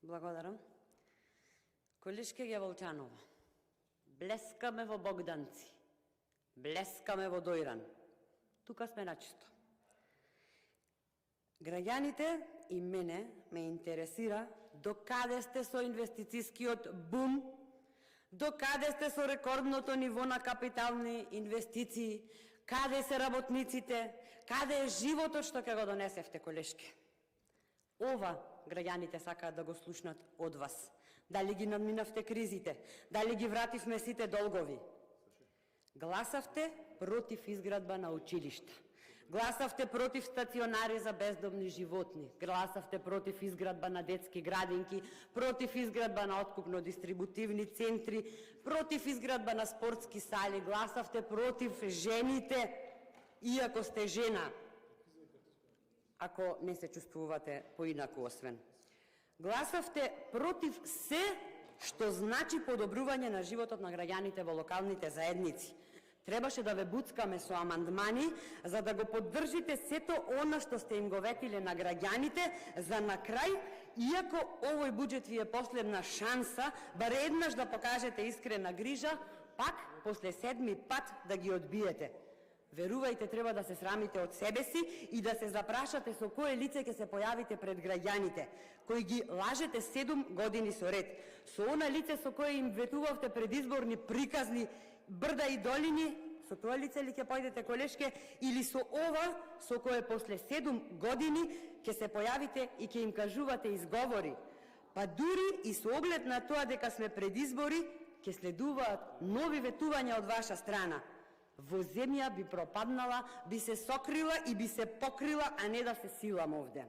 Благодарам. Колешке Геволчанова, блескаме во Богданци, блескаме во Дојран. Тука сме начисто. Граѓаните и мене ме интересира докаде сте со инвестицијскиот бум, докаде сте со рекордното ниво на капитални инвестиции, каде се работниците, каде е животот што ќе го донесевте, колешке. Ова граѓаните сакаат да го слушнат од вас. Дали ги надминавте кризите, дали ги вративме сите долгови. Гласавте против изградба на училишта. Гласавте против стационари за бездомни животни. Гласавте против изградба на детски градинки, против изградба на откупно-дистрибутивни центри, против изградба на спортски сали. Гласавте против жените, иако сте жена, ако не се чувствувате поинаку освен. Гласавте против се што значи подобрување на животот на граѓаните во локалните заедници. Требаше да ве буцкаме со амандмани, за да го поддржите сето она што сте им го ветиле на граѓаните, за на крај, иако овој буџет ви е последна шанса, баре еднаш да покажете искрена грижа, пак после 7-ми пат да ги одбиете. Верувајте, треба да се срамите од себе си и да се запрашате со кое лице ќе се појавите пред граѓаните, кои ги лажете 7 години со ред. Со она лице со кое им ветувавте предизборни приказни брда и долини, со тоа лице ли ќе појдете, колешке, или со ова со кое после 7 години ќе се појавите и ќе им кажувате изговори. Па дури и со оглед на тоа дека сме пред избори, ќе следуваат нови ветувања од ваша страна. Во земја би пропаднала, би се сокрила и би се покрила, а не да се силам овде.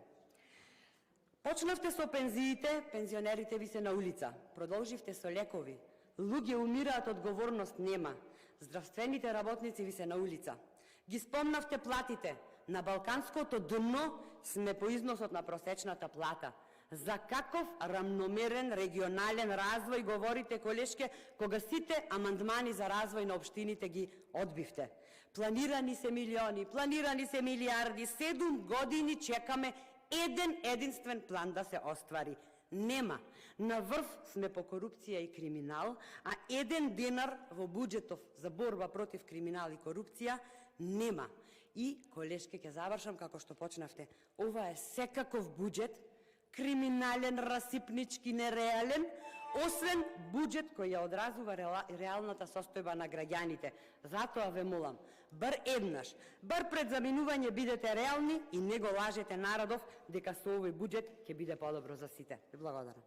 Почнавте со пензиите, пензионерите ви се на улица. Продолживте со лекови. Луѓе умираат, одговорност нема. Здравствените работници ви се на улица. Ги спомнавте платите. На балканското дно сме по износот на просечната плата. За каков рамномерен регионален развој говорите, колешке, кога сите амандмани за развој на општините ги одбивте? Планирани се милиони, планирани се милиарди, 7 години чекаме еден единствен план да се оствари. Нема. На врв сме по корупција и криминал, а еден денар во буџетов за борба против криминал и корупција нема. И, колешке, ќе завршам како што почнавте. Ова е секаков буџет, криминален, расипнички, нереален, освен буџет кој ја одразува реалната состојба на граѓаните. Затоа ве молам, бар еднаш, бар пред заминување бидете реални и не го лажете народов дека со овој буџет ќе биде подобро за сите. Благодарам.